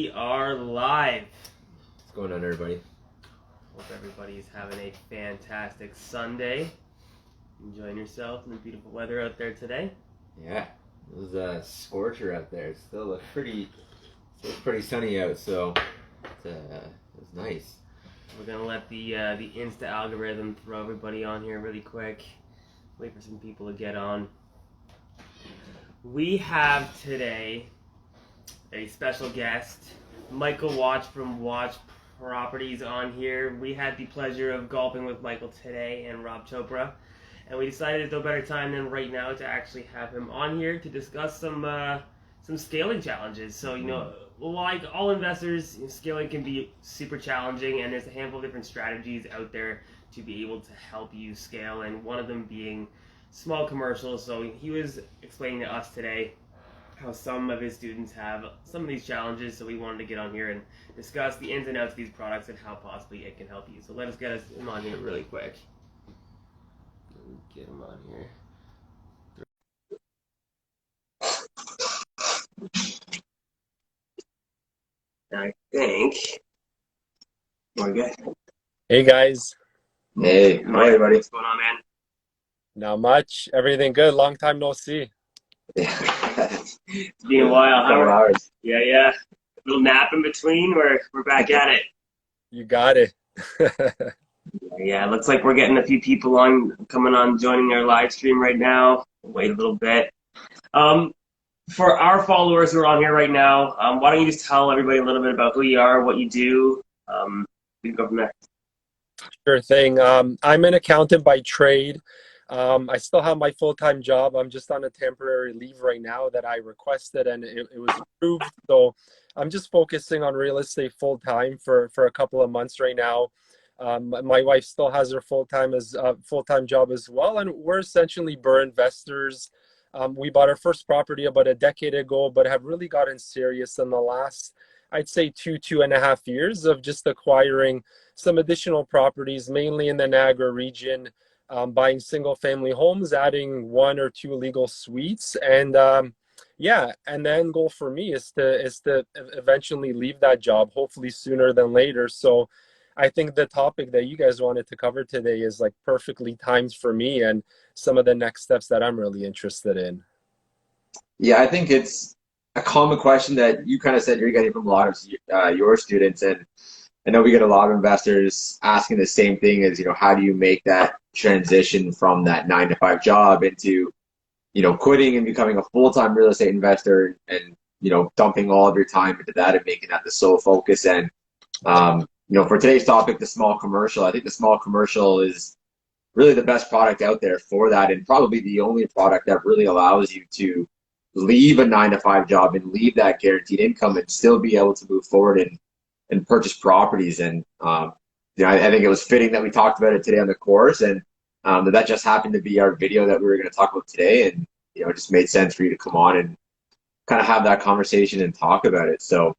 We are live. What's going on, everybody? Hope everybody's having a fantastic Sunday. Enjoying yourself in the beautiful weather out there today. Yeah, it was a scorcher out there. It still looks pretty sunny out, so it was nice. We're gonna let the Insta algorithm throw everybody on here really quick. Wait for some people to get on. We have today a special guest, Michal Wach from Wach Properties on here. We had the pleasure of golfing with Michael today and Rob Chopra, and we decided there's no better time than right now to actually have him on here to discuss some scaling challenges. So, like all investors, scaling can be super challenging, and there's a handful of different strategies out there to be able to help you scale, and one of them being small commercials. So he was explaining to us today how some of his students have some of these challenges, so we wanted to get on here and discuss the ins and outs of these products and how possibly it can help you. So let us get him on here really quick. Let me get him on here. I think we're good. Hey guys. Hey, hi everybody. What's going on, man? Not much. Everything good. Long time no see. It's been a while. Hours. Yeah. A little nap in between. We're back at it. You got it. Yeah, it looks like we're getting a few people coming on, joining our live stream right now. Wait a little bit. For our followers who are on here right now, why don't you just tell everybody a little bit about who you are, what you do. We can go from there. Sure thing. I'm an accountant by trade. I still have my full-time job. I'm just on a temporary leave right now that I requested, and it was approved. So I'm just focusing on real estate full-time for a couple of months right now. My wife still has her full-time job as well, and we're essentially BRRRR investors. We bought our first property about a decade ago, but have really gotten serious in the last, I'd say, 2.5 years of just acquiring some additional properties, mainly in the Niagara region, buying single-family homes, adding 1 or 2 legal suites, and and the end goal for me is to eventually leave that job, hopefully sooner than later. So I think the topic that you guys wanted to cover today is like perfectly timed for me and some of the next steps that I'm really interested in. Yeah, I think it's a common question that you kind of said you're getting from a lot of your students, and I know we get a lot of investors asking the same thing as, how do you make that transition from that 9-to-5 job into, quitting and becoming a full-time real estate investor and, dumping all of your time into that and making that the sole focus. And, for today's topic, the small commercial, I think the small commercial is really the best product out there for that, and probably the only product that really allows you to leave a 9-to-5 job and leave that guaranteed income and still be able to move forward and purchase properties. And I think it was fitting that we talked about it today on the course, and that just happened to be our video that we were going to talk about today, and it just made sense for you to come on and kind of have that conversation and talk about it. So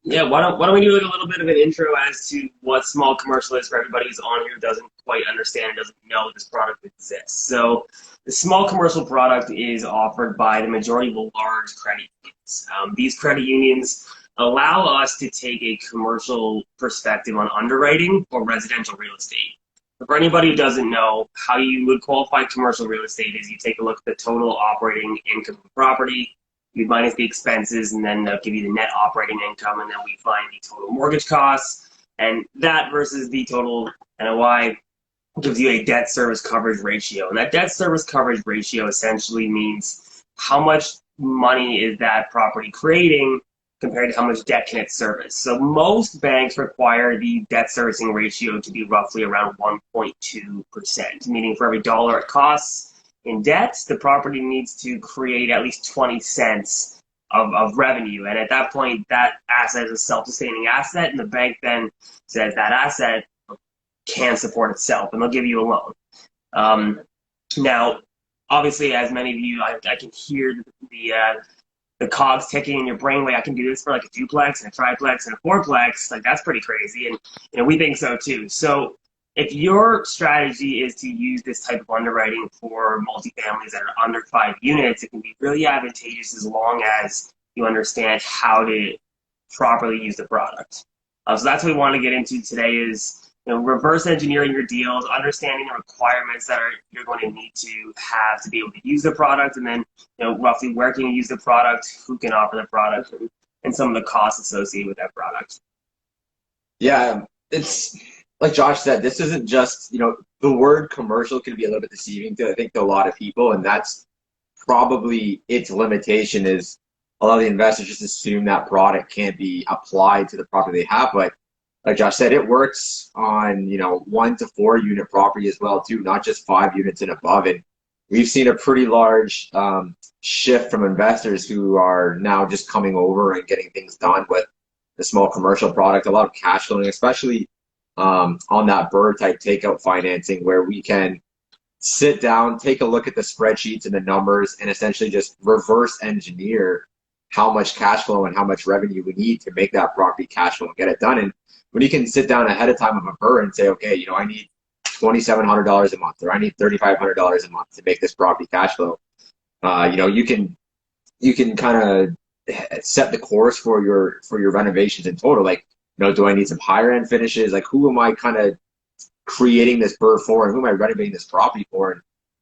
yeah, why don't we do like a little bit of an intro as to what small commercial is for everybody who's on here who doesn't quite understand and doesn't know this product exists. So the small commercial product is offered by the majority of the large credit unions. These credit unions allow us to take a commercial perspective on underwriting for residential real estate. But for anybody who doesn't know, how you would qualify commercial real estate is you take a look at the total operating income of the property, you minus the expenses, and then they'll give you the net operating income, and then we find the total mortgage costs, and that versus the total NOI gives you a debt service coverage ratio. And that debt service coverage ratio essentially means how much money is that property creating compared to how much debt can it service. So most banks require the debt servicing ratio to be roughly around 1.2%, meaning for every dollar it costs in debt, the property needs to create at least 20 cents of revenue. And at that point, that asset is a self-sustaining asset, and the bank then says that asset can support itself, and they'll give you a loan. Now, obviously, as many of you, I can hear the cogs ticking in your brain. Like, I can do this for like a duplex and a triplex and a fourplex. Like, that's pretty crazy, and we think so too. So if your strategy is to use this type of underwriting for multifamilies that are under 5 units, it can be really advantageous as long as you understand how to properly use the product. So that's what we want to get into today is, reverse engineering your deals, understanding the requirements that you're going to need to have to be able to use the product, and then, roughly where can you use the product, who can offer the product, and some of the costs associated with that product. Yeah, it's like Josh said, this isn't just, the word commercial can be a little bit deceiving to, I think, to a lot of people, and that's probably its limitation is a lot of the investors just assume that product can't be applied to the property they have. But like Josh said, it works on, 1 to 4 unit property as well too, not just 5 units and above. And we've seen a pretty large shift from investors who are now just coming over and getting things done with the small commercial product, a lot of cash flowing, especially on that BRRRR type takeout financing, where we can sit down, take a look at the spreadsheets and the numbers, and essentially just reverse engineer how much cash flow and how much revenue we need to make that property cash flow and get it done. And when you can sit down ahead of time of a BRRRR and say, okay, I need $2,700 a month, or I need $3,500 a month to make this property cash flow, you can kind of set the course for your renovations in total. Like, do I need some higher end finishes? Like, who am I kind of creating this BRRRR for, and who am I renovating this property for, and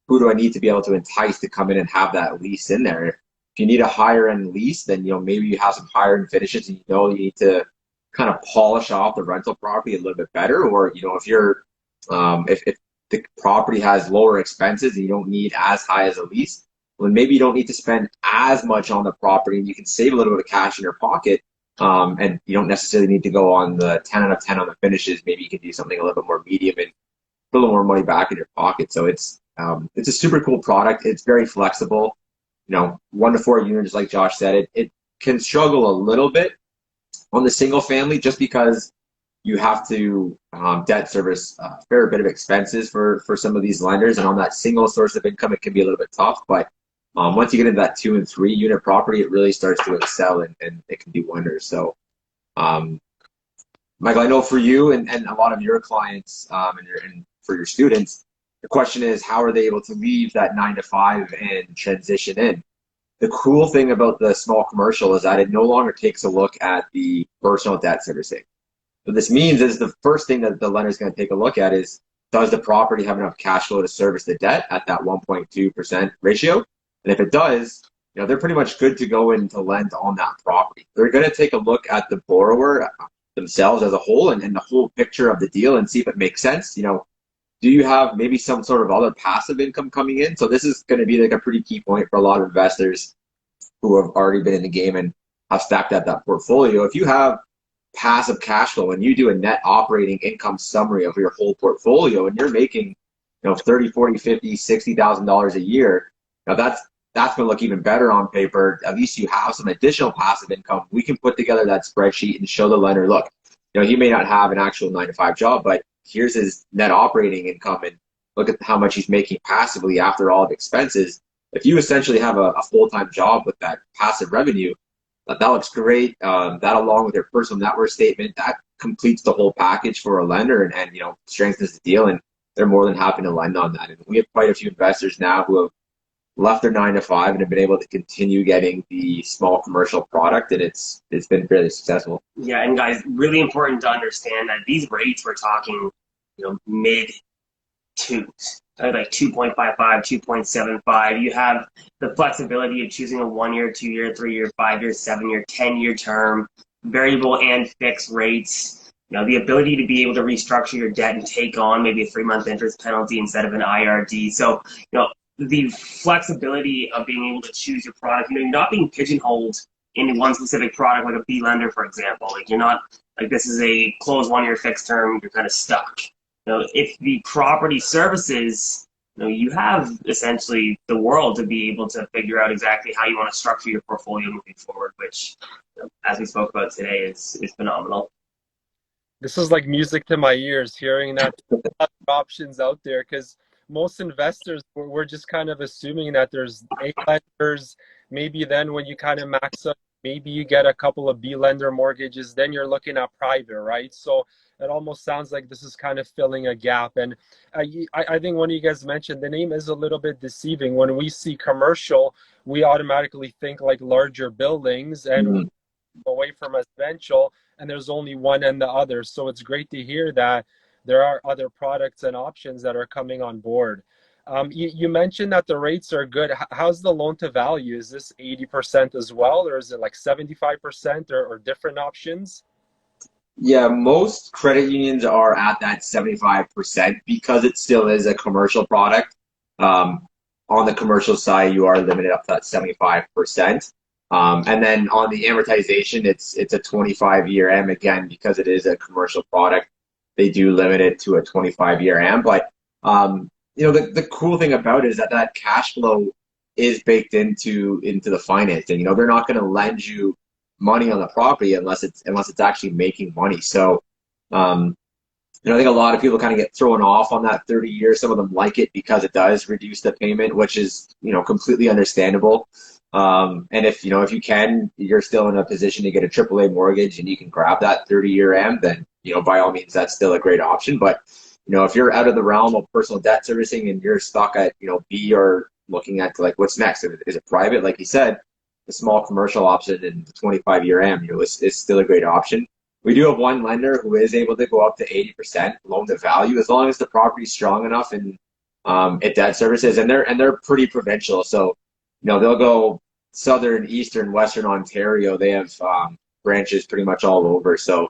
who do I need to be able to entice to come in and have that lease in there? If you need a higher end lease, then maybe you have some higher end finishes, and you need to kind of polish off the rental property a little bit better. Or if you're if the property has lower expenses and you don't need as high as a lease, well, maybe you don't need to spend as much on the property, and you can save a little bit of cash in your pocket. And you don't necessarily need to go on the 10 out of 10 on the finishes. Maybe you can do something a little bit more medium and put a little more money back in your pocket. So it's a super cool product. It's very flexible. 1 to 4 units, like Josh said, it can struggle a little bit on the single family just because you have to debt service a fair bit of expenses for some of these lenders. And on that single source of income, it can be a little bit tough. But once you get into that 2 and 3 unit property, it really starts to excel and it can do wonders. So, Michael, I know for you and a lot of your clients and for your students, the question is, how are they able to leave that 9 to 5 and transition in? The cool thing about the small commercial is that it no longer takes a look at the personal debt servicing. What this means is the first thing that the lender is going to take a look at is, does the property have enough cash flow to service the debt at that 1.2% ratio? And if it does, they're pretty much good to go in to lend on that property. They're going to take a look at the borrower themselves as a whole and the whole picture of the deal and see if it makes sense. Do you have maybe some sort of other passive income coming in? So this is going to be like a pretty key point for a lot of investors who have already been in the game and have stacked up that portfolio. If you have passive cash flow and you do a net operating income summary of your whole portfolio and you're making, $30, $40, $50, $60,000 a year, now that's going to look even better on paper. At least you have some additional passive income. We can put together that spreadsheet and show the lender, look, he may not have an actual 9 to 5 job, but here's his net operating income, and look at how much he's making passively after all of expenses. If you essentially have a full-time job with that passive revenue, that looks great. That along with your personal net worth statement, that completes the whole package for a lender and strengthens the deal, and they're more than happy to lend on that. And we have quite a few investors now who have left their 9 to 5 and have been able to continue getting the small commercial product, and it's been fairly successful. Yeah, and guys, really important to understand that these rates we're talking, mid twos, like 2.55, 2.75. You have the flexibility of choosing a 1 year, 2 year, 3 year, 5 year, 7 year, 10-year term, variable and fixed rates. The ability to be able to restructure your debt and take on maybe a 3-month interest penalty instead of an IRD. So, the flexibility of being able to choose your product, you're not being pigeonholed into one specific product like a B lender, for example. Like, you're not like, this is a closed 1 year fixed term, you're kind of stuck. If the property services, you have essentially the world to be able to figure out exactly how you want to structure your portfolio moving forward, which, as we spoke about today, is phenomenal. This is like music to my ears, hearing that options out there, because most investors, we're just kind of assuming that there's A lenders. Maybe then when you kind of max up, maybe you get a couple of B lender mortgages, then you're looking at private, right? So it almost sounds like this is kind of filling a gap. And I think one of you guys mentioned the name is a little bit deceiving. When we see commercial, we automatically think like larger buildings, and away from residential, and there's only one and the other. So it's great to hear that there are other products and options that are coming on board. You mentioned that the rates are good. How's the loan to value? Is this 80% as well, or is it like 75% or different options? Yeah, most credit unions are at that 75% because it still is a commercial product. Um, on the commercial side, you are limited up to that 75%. And then on the amortization, it's a 25-year am again because it is a commercial product. They do limit it to a 25-year am, but the cool thing about it is that that cash flow is baked into the financing. They're not going to lend you money on the property unless it's actually making money. So, I think a lot of people kind of get thrown off on that 30 years. Some of them like it because it does reduce the payment, which is, completely understandable. And if you can, you're still in a position to get a AAA mortgage and you can grab that 30-year am, then, by all means, that's still a great option. But, if you're out of the realm of personal debt servicing and you're stuck at, B or looking at like what's next, is it private? Like you said, the small commercial option and the 25-year am, is still a great option. We do have one lender who is able to go up to 80% loan to value as long as the property's strong enough and it debt services, and they're pretty provincial. So, they'll go southern, eastern, western Ontario. They have branches pretty much all over. So,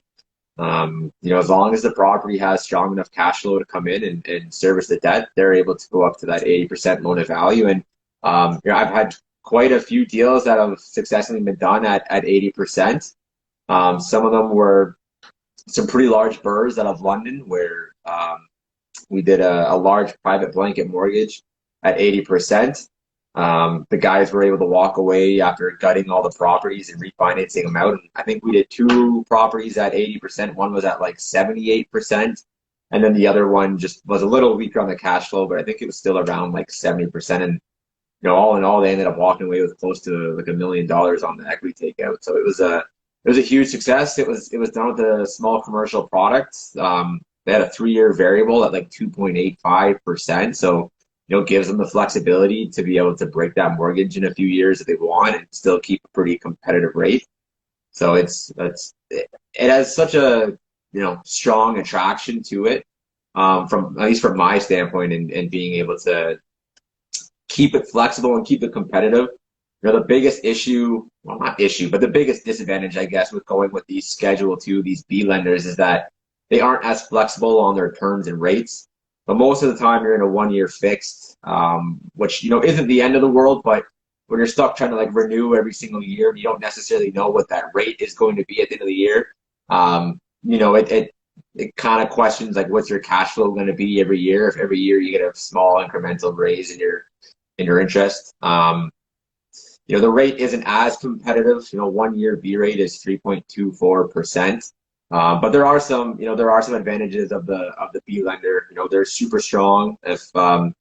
as long as the property has strong enough cash flow to come in and service the debt, they're able to go up to that 80% loan to value. And I've had quite a few deals that have successfully been done at 80%. Some of them were some pretty large BRRRRs out of London where we did a large private blanket mortgage at 80%. The guys were able to walk away after gutting all the properties and refinancing them out. And I think we did two properties at 80%. One was at like 78%. And then the other one just was a little weaker on the cash flow, but I think it was still around like 70%. And, all in all, they ended up walking away with close to like $1 million on the equity takeout. So it was a huge success. It was done with a small commercial product. They had a 3-year variable at like 2.85%. So, gives them the flexibility to be able to break that mortgage in a few years if they want and still keep a pretty competitive rate. So it has such a, strong attraction to it, from at least from my standpoint and being able to keep it flexible and keep it competitive. The biggest issue, well, not issue, but the biggest disadvantage, I guess, with going with these Schedule II, these B lenders, is that they aren't as flexible on their terms and rates. But most of the time, you're in a 1-year fixed, which, isn't the end of the world. But when you're stuck trying to like renew every single year, and you don't necessarily know what that rate is going to be at the end of the year, it kind of questions like what's your cash flow going to be every year if every year you get a small incremental raise in your interest. The rate isn't as competitive. 1-year B rate is 3.24%. But there are some advantages of the B lender. They're super strong. If you're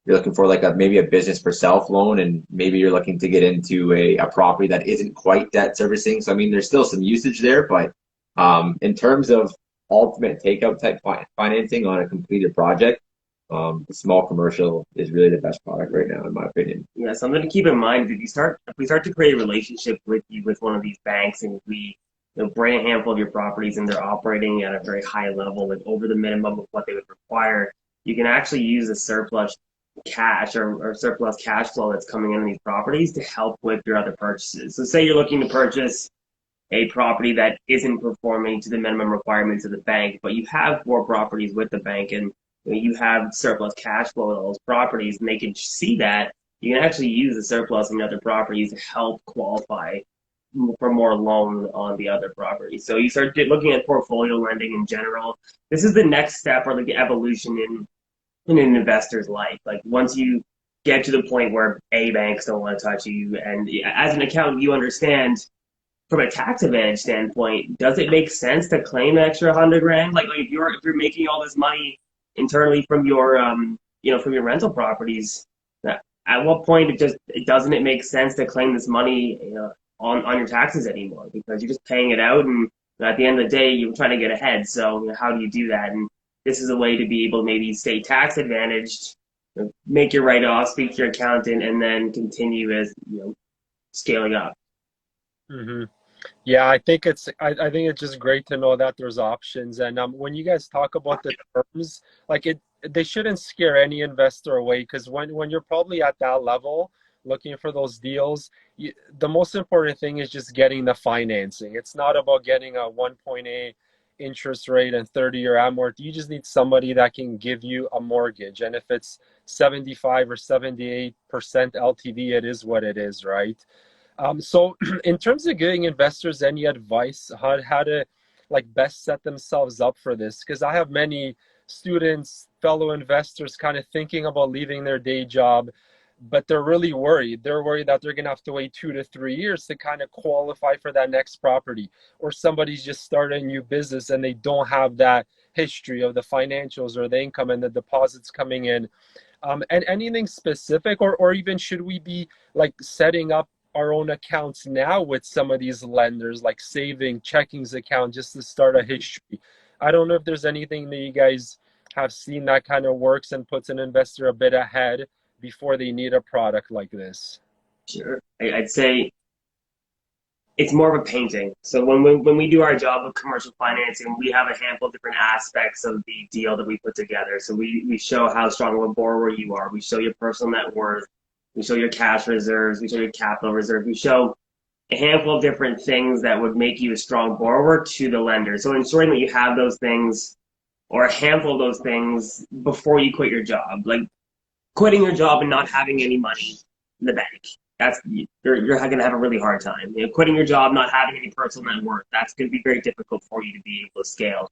looking for like maybe a business for self loan, and maybe you're looking to get into a property that isn't quite debt servicing. So I mean, there's still some usage there, but in terms of ultimate takeout type financing on a completed project, the small commercial is really the best product right now, in my opinion. Yeah, something to keep in mind if we start to create a relationship with one of these banks, and if we bring a handful of your properties and they're operating at a very high level, like over the minimum of what they would require, you can actually use the surplus cash or surplus cash flow that's coming in on these properties to help with your other purchases. So say you're looking to purchase a property that isn't performing to the minimum requirements of the bank, but you have 4 properties with the bank, and you have surplus cash flow in all those properties, and they can see that. You can actually use the surplus in the other properties to help qualify for more loan on the other properties. So you start looking at portfolio lending in general. This is the next step, or the evolution in an investor's life. Like once you get to the point where banks don't want to touch you, and as an accountant, you understand from a tax advantage standpoint, does it make sense to claim an extra $100,000? Like if you're making all this money internally from your from your rental properties, at what point doesn't it make sense to claim this money on your taxes anymore, because you're just paying it out, and at the end of the day you're trying to get ahead. So how do you do that? And this is a way to be able to maybe stay tax advantaged, make your write-off, speak to your accountant, and then continue as scaling up. Mm-hmm. Yeah, I think it's just great to know that there's options. And when you guys talk about the terms, like they shouldn't scare any investor away, because when you're probably at that level looking for those deals, the most important thing is just getting the financing. It's not about getting a 1.8 interest rate and 30-year amort. You just need somebody that can give you a mortgage. And if it's 75 or 78% LTV, it is what it is, right? So in terms of giving investors any advice how to like best set themselves up for this, because I have many students, fellow investors kind of thinking about leaving their day job, but they're really worried. They're worried that they're going to have to wait 2 to 3 years to kind of qualify for that next property, or somebody's just started a new business and they don't have that history of the financials or the income and the deposits coming in. And anything specific, or even should we be like setting up our own accounts now with some of these lenders, like saving checkings account, just to start a history? I don't know if there's anything that you guys have seen that kind of works and puts an investor a bit ahead before they need a product like this. Sure. I'd say it's more of a painting. So when we do our job of commercial financing, we have a handful of different aspects of the deal that we put together. So we show how strong of a borrower you are. We show your personal net worth. We show your cash reserves. We show your capital reserve. We show a handful of different things that would make you a strong borrower to the lender. So ensuring that you have those things, or a handful of those things, before you quit your job. Like quitting your job and not having any money in the bank. That's you're going to have a really hard time. You know, quitting your job, not having any personal net worth, that's going to be very difficult for you to be able to scale.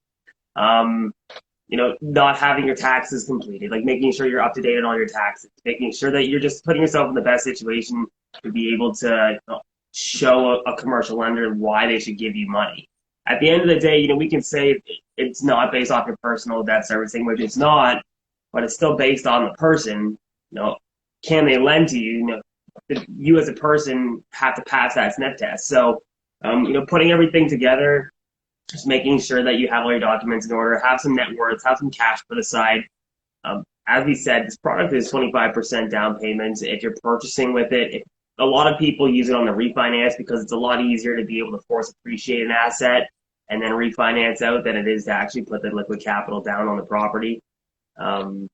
Um, you know, not having your taxes completed, like making sure you're up to date on all your taxes, making sure that you're just putting yourself in the best situation to be able to show a commercial lender why they should give you money. At the end of the day, you know, we can say it's not based off your personal debt servicing, which it's not, but it's still based on the person. You know, can they lend to you? You know, you as a person have to pass that sniff test. So, you know, putting everything together, just making sure that you have all your documents in order, have some net worth, have some cash put aside. As we said, this product is 25% down payments. If you're purchasing with it, a lot of people use it on the refinance because it's a lot easier to be able to force appreciate an asset and then refinance out than it is to actually put the liquid capital down on the property. Um,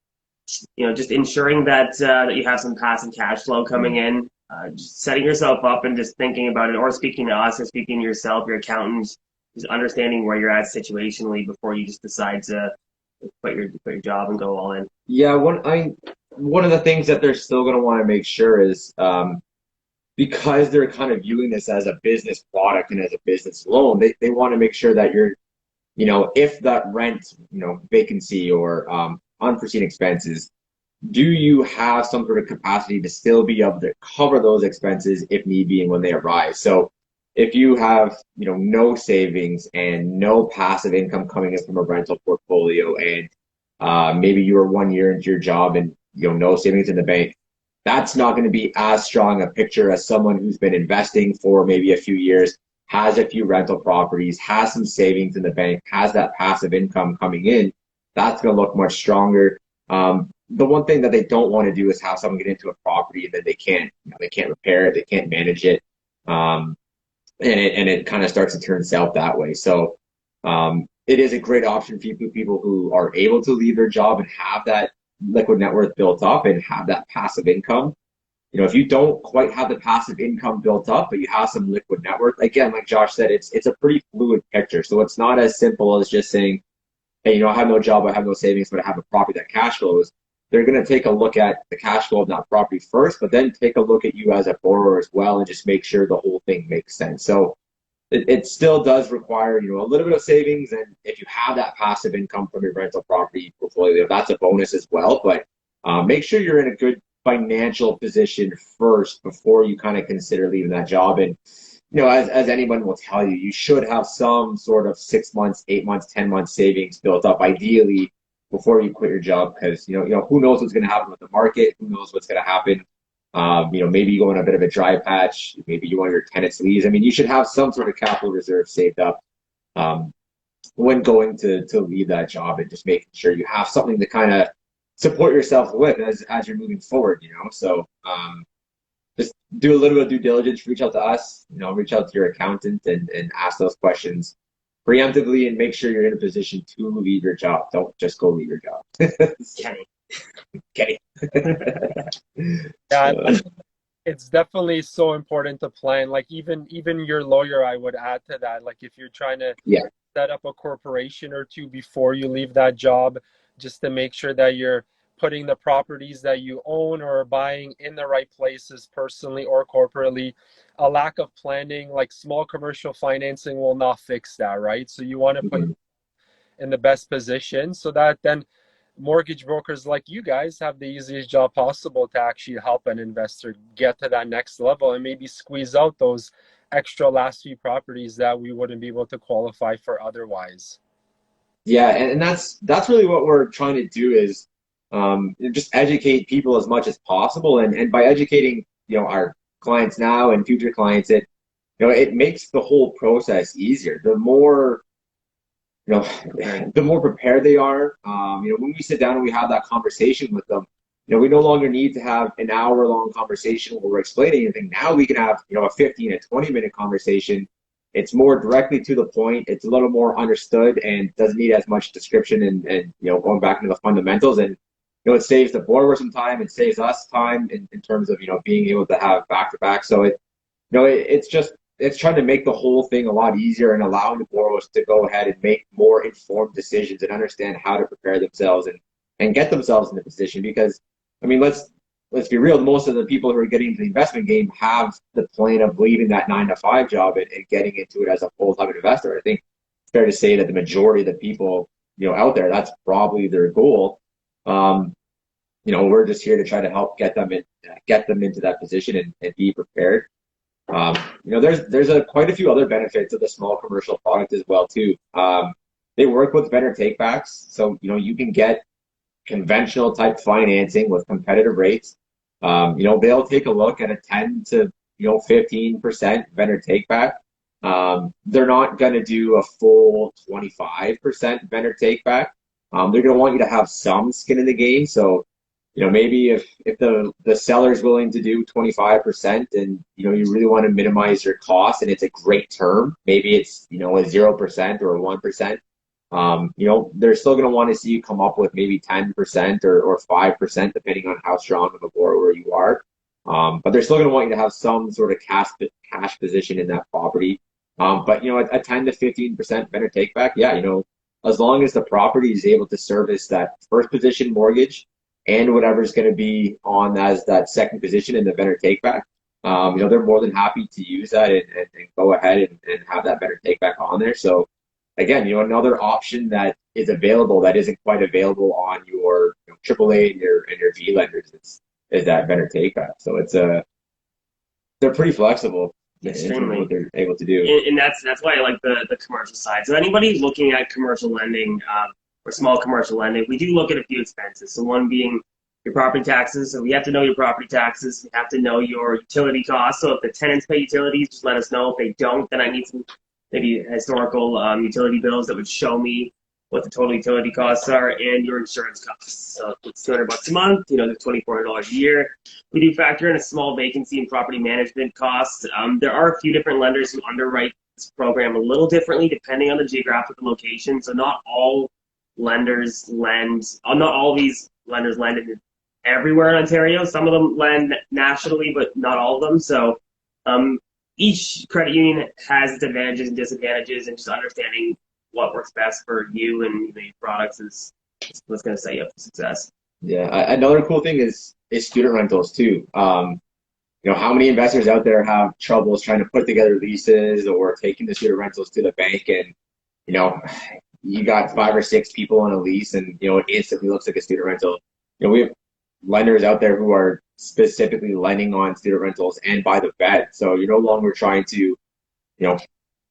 you know, just ensuring that that you have some passive cash flow coming in, just setting yourself up and just thinking about it, or speaking to us or speaking to yourself, your accountant, just understanding where you're at situationally before you just decide to quit your job and go all in. Yeah, one of the things that they're still going to want to make sure is because they're kind of viewing this as a business product and as a business loan, they want to make sure that you're, you know, if that rent, you know, vacancy or unforeseen expenses, do you have some sort of capacity to still be able to cover those expenses if need be and when they arise? So if you have, you know, no savings and no passive income coming in from a rental portfolio, and maybe you are 1 year into your job and, you know, no savings in the bank, that's not going to be as strong a picture as someone who's been investing for maybe a few years, has a few rental properties, has some savings in the bank, has that passive income coming in. That's going to look much stronger. The one thing that they don't want to do is have someone get into a property and then they can't repair it, they can't manage it, and it kind of starts to turn south that way. So it is a great option for people who are able to leave their job and have that liquid net worth built up and have that passive income. You know, if you don't quite have the passive income built up, but you have some liquid net worth, again, like Josh said, it's a pretty fluid picture. So it's not as simple as just saying, hey, you know, I have no job, I have no savings, but I have a property that cash flows. They're going to take a look at the cash flow of that property first, but then take a look at you as a borrower as well and just make sure the whole thing makes sense. So it still does require, you know, a little bit of savings. And if you have that passive income from your rental property portfolio, that's a bonus as well. But make sure you're in a good financial position first before you kind of consider leaving that job. And, you know, as anyone will tell you, you should have some sort of 6 months, 8 months, 10 months savings built up, ideally, before you quit your job, because you know who knows what's going to happen with the market, who knows what's going to happen. You know, maybe you go on a bit of a dry patch, maybe you want your tenants leave. I mean, you should have some sort of capital reserve saved up when going to leave that job, and just making sure you have something to kind of support yourself with as you're moving forward. You know, so just do a little bit of due diligence, reach out to us, reach out to your accountant and ask those questions preemptively and make sure you're in a position to leave your job. Don't just go leave your job. Kenny. Kenny. Yeah, it's definitely so important to plan. Like even your lawyer, I would add to that. Like if you're trying to Yeah. set up a corporation or two before you leave that job, just to make sure that you're putting the properties that you own or are buying in the right places personally or corporately. A lack of planning, like small commercial financing, will not fix that, right? So you want to put Mhm. in the best position so that then mortgage brokers like you guys have the easiest job possible to actually help an investor get to that next level and maybe squeeze out those extra last few properties that we wouldn't be able to qualify for otherwise. Yeah, and that's really what we're trying to do is just educate people as much as possible. And by educating, our clients now and future clients, it makes the whole process easier. The more prepared they are, when we sit down and we have that conversation with them, we no longer need to have an hour-long conversation where we're explaining anything. Now we can have, a 15 and 20-minute conversation. It's more directly to the point. It's a little more understood and doesn't need as much description and going back into the fundamentals. And, it saves the borrower some time. It saves us time in terms of, being able to have back-to-back. So it's trying to make the whole thing a lot easier and allowing the borrowers to go ahead and make more informed decisions and understand how to prepare themselves and get themselves in the position. Because, I mean, let's be real, most of the people who are getting into the investment game have the plan of leaving that 9 to 5 job and getting into it as a full-time investor. I think it's fair to say that the majority of the people, out there, that's probably their goal. We're just here to try to help get them into that position and be prepared. There's quite a few other benefits of the small commercial product as well too. They work with vendor takebacks, so you can get conventional type financing with competitive rates. They'll take a look at a 10 to 15% vendor takeback. They're not going to do a full 25% vendor takeback. They're going to want you to have some skin in the game. So maybe if the seller's willing to do 25% and, you really want to minimize your costs and it's a great term, maybe it's, a 0% or a 1%, they're still going to want to see you come up with maybe 10% or 5%, depending on how strong of a borrower you are. But they're still going to want you to have some sort of cash position in that property. But, a 10 to 15% vendor takeback, yeah, as long as the property is able to service that first position mortgage and whatever's going to be on as that second position in the vendor takeback, they're more than happy to use that and go ahead and have that vendor takeback on there. So again, another option that is available that isn't quite available on your AAA and your B lenders is that vendor takeback. So they're pretty flexible in terms of what they're able to do. And that's why I like the commercial side. So anybody looking at commercial lending, or small commercial lending, we do look at a few expenses. So one being your property taxes. So we have to know your property taxes. We have to know your utility costs. So if the tenants pay utilities, just let us know. If they don't, then I need some maybe historical utility bills that would show me what the total utility costs are and your insurance costs. So if it's $200 a month, there's $2,400 a year. We do factor in a small vacancy and property management costs. There are a few different lenders who underwrite this program a little differently depending on the geographical location. So not all lenders lend, not all these lenders lend everywhere in Ontario. Some of them lend nationally, but not all of them. So each credit union has its advantages and disadvantages, and just understanding what works best for you and your products is what's going to set you up for success. Yeah, another cool thing is student rentals too. How many investors out there have troubles trying to put together leases or taking the student rentals to the bank, and you got 5 or 6 people on a lease and, it instantly looks like a student rental. We have lenders out there who are specifically lending on student rentals and by the bed. So you're no longer trying to,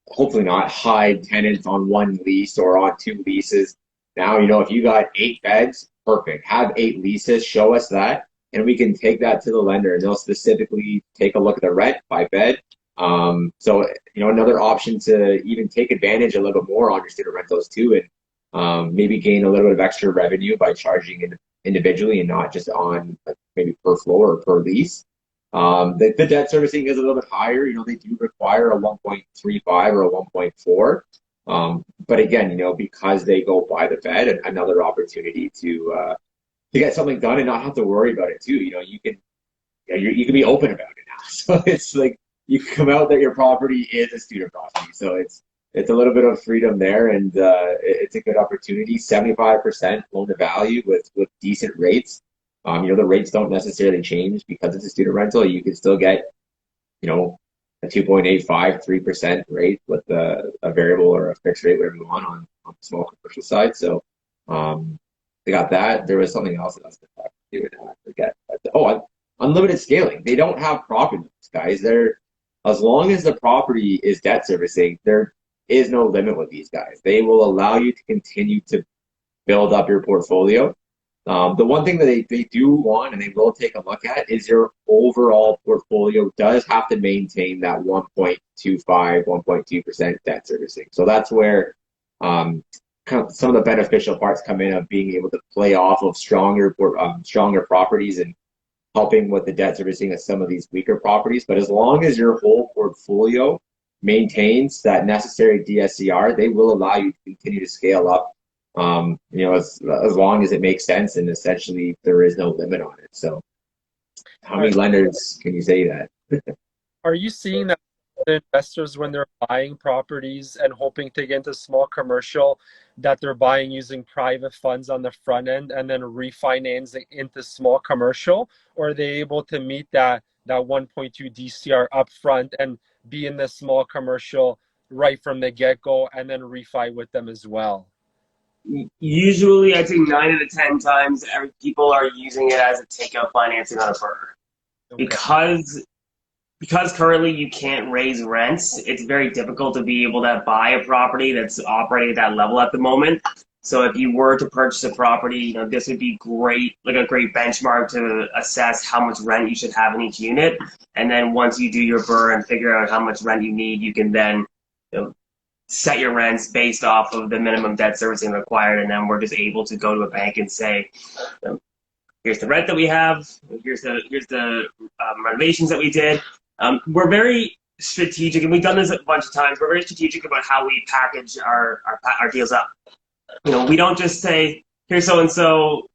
hopefully not hide tenants on one lease or on 2 leases. Now, if you got 8 beds, perfect. Have 8 leases, show us that, and we can take that to the lender and they'll specifically take a look at the rent by bed. So, another option to even take advantage a little bit more on your student rentals too, and maybe gain a little bit of extra revenue by charging individually and not just on maybe per floor or per lease. The debt servicing is a little bit higher. They do require a 1.35 or a 1.4. But again, because they go by the Fed, and another opportunity to get something done and not have to worry about it too. You can be open about it now. So it's like you can come out that your property is a student property. So it's a little bit of freedom there, and it's a good opportunity. 75% loan to value with decent rates. The rates don't necessarily change because it's a student rental. You can still get, a 2.85, 3% rate with a variable or a fixed rate, whatever you want on the small commercial side. So they got that. There was something else that I was going to talk to you and I forget. Unlimited scaling. They don't have profit limits, guys. As long as the property is debt servicing, there is no limit with these guys. They will allow you to continue to build up your portfolio. The one thing that they do want and they will take a look at is your overall portfolio does have to maintain that 1.25, 1.2% debt servicing. So that's where kind of some of the beneficial parts come in of being able to play off of stronger properties and helping with the debt servicing of some of these weaker properties. But as long as your whole portfolio maintains that necessary DSCR, they will allow you to continue to scale up. As long as it makes sense, and essentially there is no limit on it. So how many lenders can you say that? Are you seeing that the investors, when they're buying properties and hoping to get into small commercial, that they're buying using private funds on the front end and then refinancing into small commercial? Or are they able to meet that 1.2 DCR up front and be in the small commercial right from the get-go and then refi with them as well? Usually, I'd say 9 out of 10 times, people are using it as a takeout financing on a BRRRR. Okay. Because currently you can't raise rents, it's very difficult to be able to buy a property that's operating at that level at the moment. So if you were to purchase a property, this would be great, like a great benchmark to assess how much rent you should have in each unit. And then once you do your BRRRR and figure out how much rent you need, you can then set your rents based off of the minimum debt servicing required, and then we're just able to go to a bank and say, here's the rent that we have, here's the renovations that we did. We're very strategic, and we've done this a bunch of times. We're very strategic about how we package our deals up. We don't just say, here's so and so,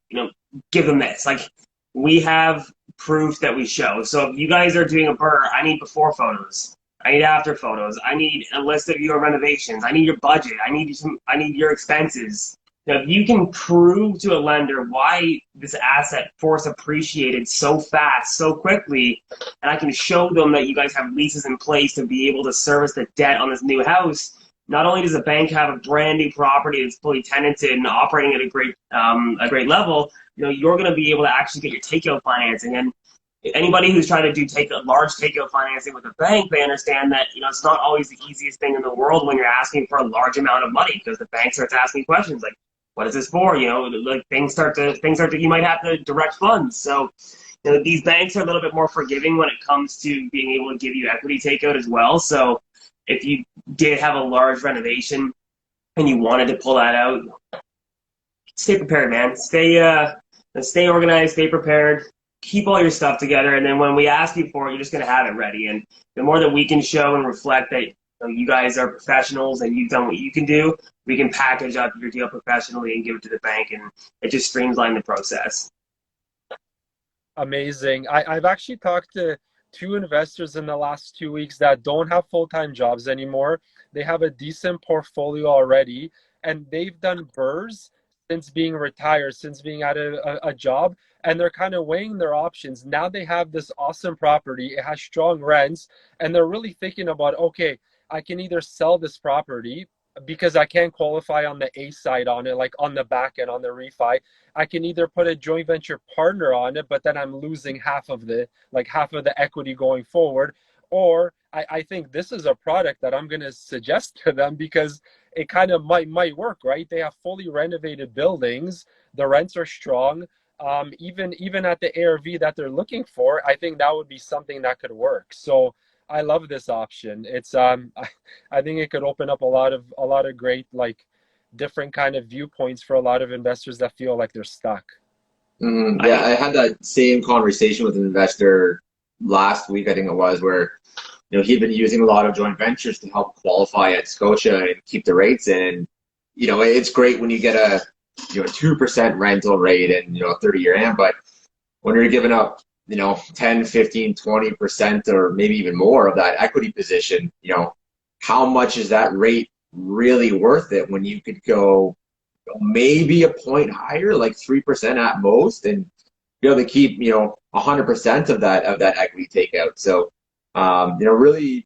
give them this. Like, we have proof that we show. So if you guys are doing a BRRRR, I need before photos. I need after photos. I need a list of your renovations. I need your budget. I need your expenses. If you can prove to a lender why this asset force appreciated so fast, so quickly, and I can show them that you guys have leases in place to be able to service the debt on this new house, not only does the bank have a brand new property that's fully tenanted and operating at a great level, you're going to be able to actually get your takeout financing. And anybody who's trying to do large takeout financing with a bank, they understand that it's not always the easiest thing in the world when you're asking for a large amount of money, because the bank starts asking questions like, "What is this for?" Like things start to you might have to direct funds. So these banks are a little bit more forgiving when it comes to being able to give you equity takeout as well. So if you did have a large renovation and you wanted to pull that out, stay prepared, man. Stay organized, stay prepared. Keep all your stuff together, and then when we ask you for it, you're just going to have it ready. And the more that we can show and reflect that you guys are professionals and you've done what you can do, we can package up your deal professionally and give it to the bank, and it just streamlines the process. Amazing. I've actually talked to 2 investors in the last 2 weeks that don't have full-time jobs anymore. They have a decent portfolio already, and they've done BRRRRs since being retired, since being at a job, and they're kind of weighing their options. Now they have this awesome property, it has strong rents, and they're really thinking about, okay, I can either sell this property because I can't qualify on the A side on it, like on the back end, on the refi. I can either put a joint venture partner on it, but then I'm losing half of the equity going forward. Or I think this is a product that I'm going to suggest to them because it kind of might work, right? They have fully renovated buildings. The rents are strong. Even at the ARV that they're looking for, I think that would be something that could work. So I love this option. It's I think it could open up a lot of great, like, different kind of viewpoints for a lot of investors that feel like they're stuck. Yeah, I had that same conversation with an investor last week, I think it was, where he'd been using a lot of joint ventures to help qualify at Scotia and keep the rates in. And it's great when you get a 2% rental rate and a 30-year AM, but when you're giving up 10, 15, 20% or maybe even more of that equity position, how much is that rate really worth it when you could go maybe a point higher, like 3% at most, and be able to keep 100% of that equity takeout. So really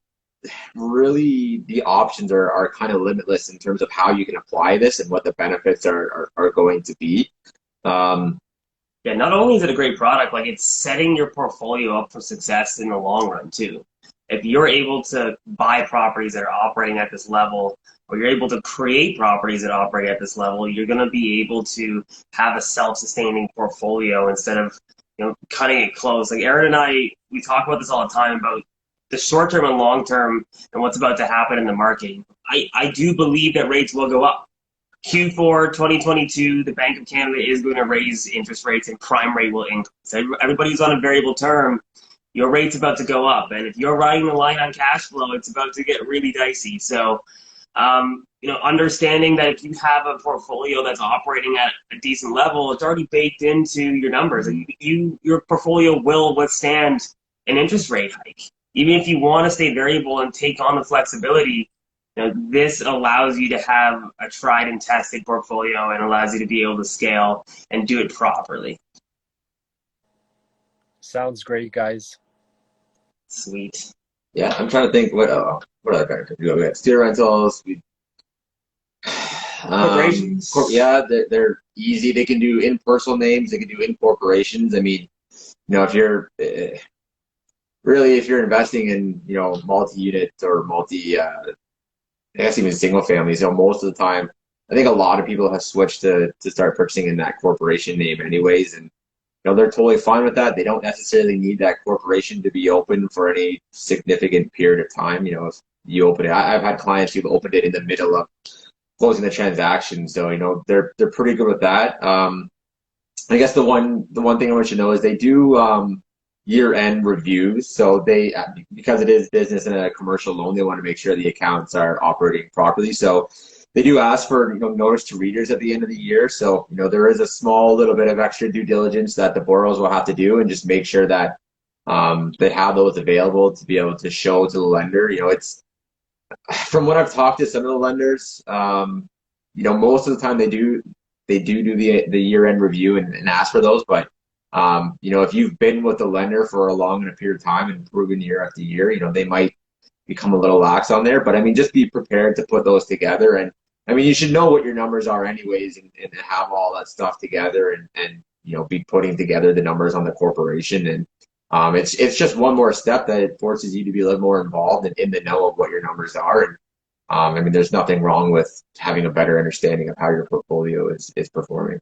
the options are kind of limitless in terms of how you can apply this and what the benefits are going to be. Yeah, not only is it a great product, like it's setting your portfolio up for success in the long run too. If you're able to buy properties that are operating at this level, or you're able to create properties that operate at this level, you're going to be able to have a self-sustaining portfolio instead of cutting it close. Like Aaron and I, we talk about this all the time about the short term and long term and what's about to happen in the market. I do believe that rates will go up. Q4 2022, the Bank of Canada is going to raise interest rates and prime rate will increase. Everybody's on a variable term. Your rate's about to go up. And if you're riding the line on cash flow, it's about to get really dicey. So, understanding that if you have a portfolio that's operating at a decent level, it's already baked into your numbers. Your portfolio will withstand an interest rate hike. Even if you want to stay variable and take on the flexibility, this allows you to have a tried and tested portfolio and allows you to be able to scale and do it properly. Sounds great, guys. Sweet. Yeah, I'm trying to think what other benefits we got. Steer rentals. Corporations. Yeah, they're easy. They can do in personal names. They can do in corporations. I mean, if you're if you're investing in multi-unit or I guess even single families, most of the time, I think a lot of people have switched to start purchasing in that corporation name anyways. And, they're totally fine with that. They don't necessarily need that corporation to be open for any significant period of time. If you open it, I've had clients who've opened it in the middle of closing the transaction. So, they're pretty good with that. I guess the one thing I want you to know is they do, year-end reviews. So because it is business and a commercial loan, they want to make sure the accounts are operating properly. So they do ask for notice to readers at the end of the year. So there is a small little bit of extra due diligence that the borrowers will have to do, and just make sure that they have those available to be able to show to the lender. It's, from what I've talked to some of the lenders, most of the time they do the year-end review and ask for those, but if you've been with the lender for a long enough period of time and proven year after year, they might become a little lax on there. But I mean, just be prepared to put those together. And I mean, you should know what your numbers are anyways, and have all that stuff together, and be putting together the numbers on the corporation. And it's just one more step that it forces you to be a little more involved and in the know of what your numbers are. And I mean, there's nothing wrong with having a better understanding of how your portfolio is performing.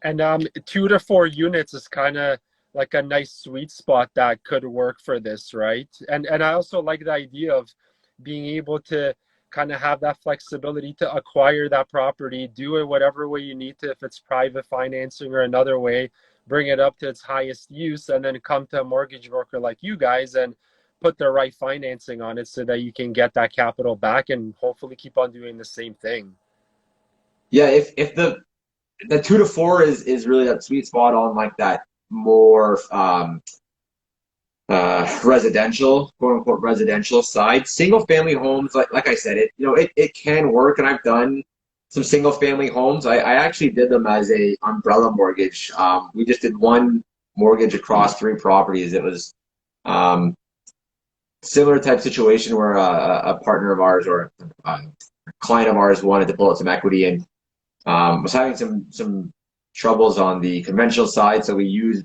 And 2 to 4 units is kind of like a nice sweet spot that could work for this, right? And I also like the idea of being able to kind of have that flexibility to acquire that property, do it whatever way you need to, if it's private financing or another way, bring it up to its highest use, and then come to a mortgage broker like you guys and put the right financing on it so that you can get that capital back and hopefully keep on doing the same thing. Yeah, if the 2 to 4 is really that sweet spot on like that more residential, quote unquote residential side. Single family homes, like I said, it can work, and I've done some single family homes. I actually did them as a umbrella mortgage. We just did one mortgage across 3 properties. It was similar type situation where a partner of ours or a client of ours wanted to pull out some equity and was having some troubles on the conventional side, so we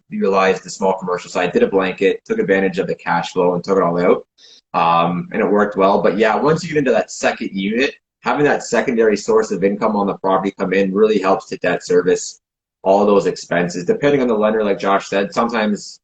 utilized the small commercial side, did a blanket, took advantage of the cash flow and took it all out, and it worked well. But yeah, once you get into that second unit, having that secondary source of income on the property come in really helps to debt service all those expenses. Depending on the lender, like Josh said, sometimes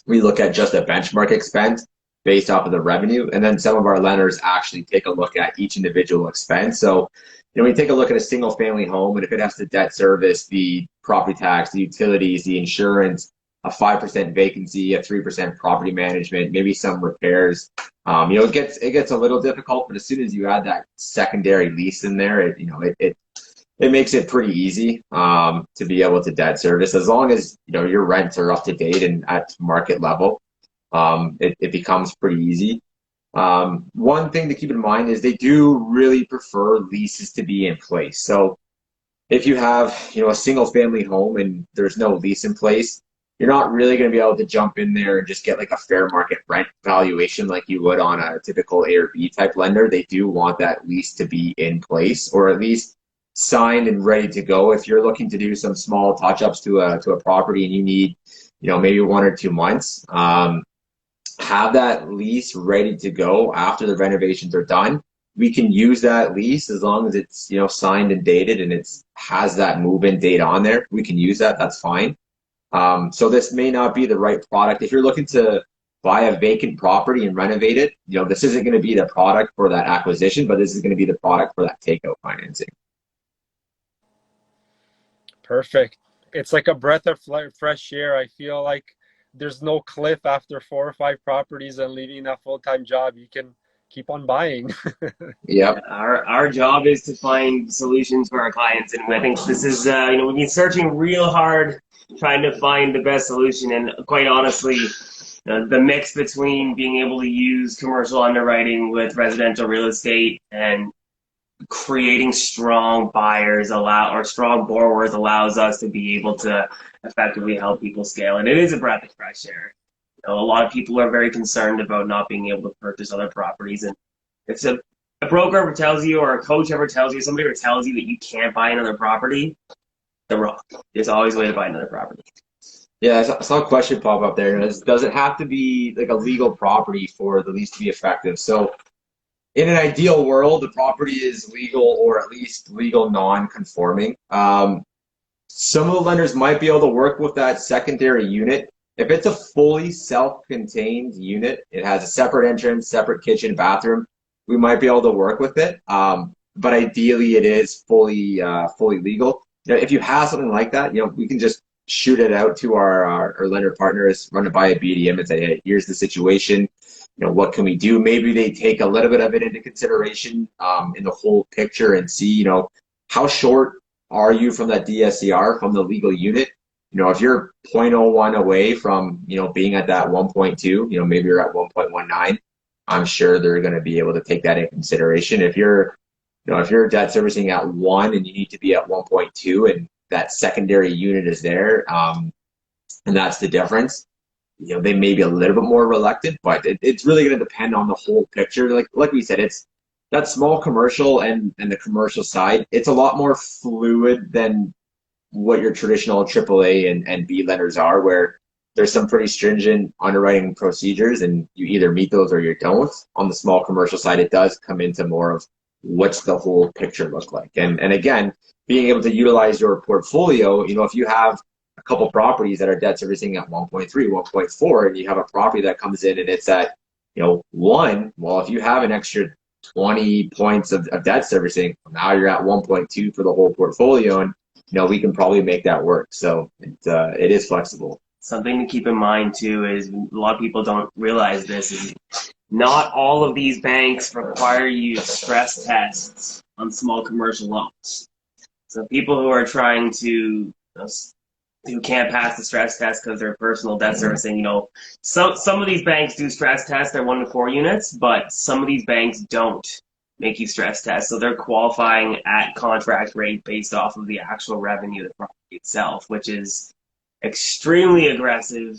we look at just a benchmark expense based off of the revenue, and then some of our lenders actually take a look at each individual expense. So when you take a look at a single family home, and if it has to debt service the property tax, the utilities, the insurance, a 5% vacancy, a 3% property management, maybe some repairs. It gets a little difficult, but as soon as you add that secondary lease in there, it makes it pretty easy to be able to debt service as long as your rents are up to date and at market level. It becomes pretty easy. One thing to keep in mind is they do really prefer leases to be in place. So if you have a single family home and there's no lease in place, you're not really going to be able to jump in there and just get like a fair market rent valuation like you would on a typical A or B type lender. They do want that lease to be in place or at least signed and ready to go. If you're looking to do some small touch-ups to a property and you need maybe 1 or 2 months, have that lease ready to go after the renovations are done. We can use that lease as long as it's signed and dated and it has that move-in date on there. We can use that. That's fine. So this may not be the right product if you're looking to buy a vacant property and renovate it. This isn't going to be the product for that acquisition, but this is going to be the product for that takeout financing. Perfect. It's like a breath of fresh air. I feel like there's no cliff after 4 or 5 properties and leaving that full-time job. You can keep on buying. Yep. Our job is to find solutions for our clients, and I think this is we've been searching real hard trying to find the best solution. And quite honestly, the mix between being able to use commercial underwriting with residential real estate and creating strong buyers or strong borrowers allows us to be able to effectively help people scale. And it is a breath of fresh air. A lot of people are very concerned about not being able to purchase other properties. And if a broker ever tells you, or a coach ever tells you, somebody ever tells you that you can't buy another property, they're wrong. There's always a way to buy another property. Yeah, I saw a question pop up there. Does it have to be like a legal property for the lease to be effective? So in an ideal world, the property is legal or at least legal non-conforming. Some of the lenders might be able to work with that secondary unit. If it's a fully self-contained unit, it has a separate entrance, separate kitchen, bathroom, we might be able to work with it. But ideally, it is fully legal. If you have something like that, we can just shoot it out to our lender partners, run it by a BDM and say, hey, here's the situation. What can we do? Maybe they take a little bit of it into consideration in the whole picture and see, how short are you from that DSCR, from the legal unit? If you're 0.01 away from, being at that 1.2, maybe you're at 1.19, I'm sure they're going to be able to take that into consideration. If you're debt servicing at 1 and you need to be at 1.2 and that secondary unit is there, and that's the difference, they may be a little bit more reluctant, but it's really going to depend on the whole picture. Like we said, it's that small commercial and the commercial side, it's a lot more fluid than what your traditional AAA and B lenders are, where there's some pretty stringent underwriting procedures and you either meet those or you don't. On the small commercial side, it does come into more of what's the whole picture look like. And again, being able to utilize your portfolio, if you have a couple properties that are debt servicing at 1.3, 1.4, and you have a property that comes in and it's at 1, well, if you have an extra 20 points of debt servicing, now you're at 1.2 for the whole portfolio, and we can probably make that work. So it is flexible. Something to keep in mind too is a lot of people don't realize this is not all of these banks require you to stress tests on small commercial loans. So people who are trying to who can't pass the stress test because they're personal debt servicing, some of these banks do stress tests their 1 to 4 units, but some of these banks don't make you stress test. So they're qualifying at contract rate based off of the actual revenue of the property itself, which is extremely aggressive.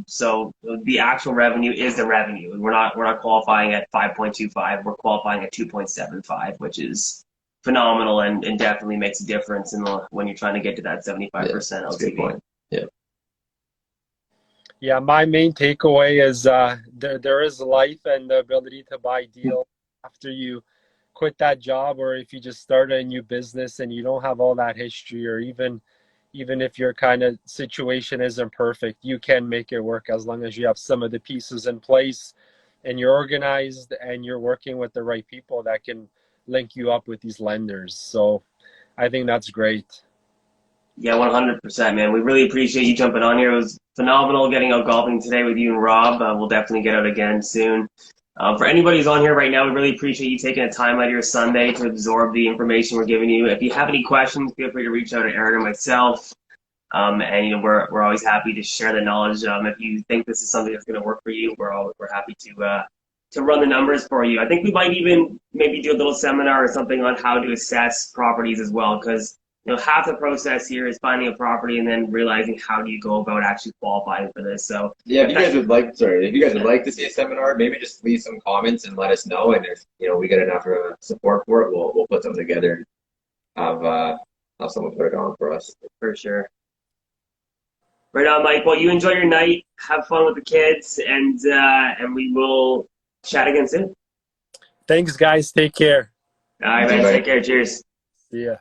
So the actual revenue is the revenue, and we're not qualifying at 5.25. We're qualifying at 2.75, which is phenomenal and definitely makes a difference when you're trying to get to that 75% LTV. Good point. Yeah. Yeah, my main takeaway is there is life and the ability to buy deals after you quit that job, or if you just start a new business and you don't have all that history, or even if your kind of situation isn't perfect, you can make it work as long as you have some of the pieces in place and you're organized and you're working with the right people that can link you up with these lenders. So I think that's great. Yeah, 100%, man. We really appreciate you jumping on here. It was phenomenal getting out golfing today with you and Rob. We'll definitely get out again soon. For anybody who's on here right now, we really appreciate you taking a time out of your Sunday to absorb the information we're giving you. If you have any questions, feel free to reach out to Aaron or myself. And we're always happy to share the knowledge. If you think this is something that's going to work for you, we're happy to run the numbers for you. I think we might even maybe do a little seminar or something on how to assess properties as well, because half the process here is finding a property and then realizing how do you go about actually qualifying for this. So yeah, if you guys would like to see a seminar, maybe just leave some comments and let us know. And if we get enough support for it, we'll put something together and have someone put it on for us. For sure. Right on, Mike. Well, you enjoy your night. Have fun with the kids, and we will chat again soon. Thanks, guys. Take care. All right, man. Take care. Cheers. See ya.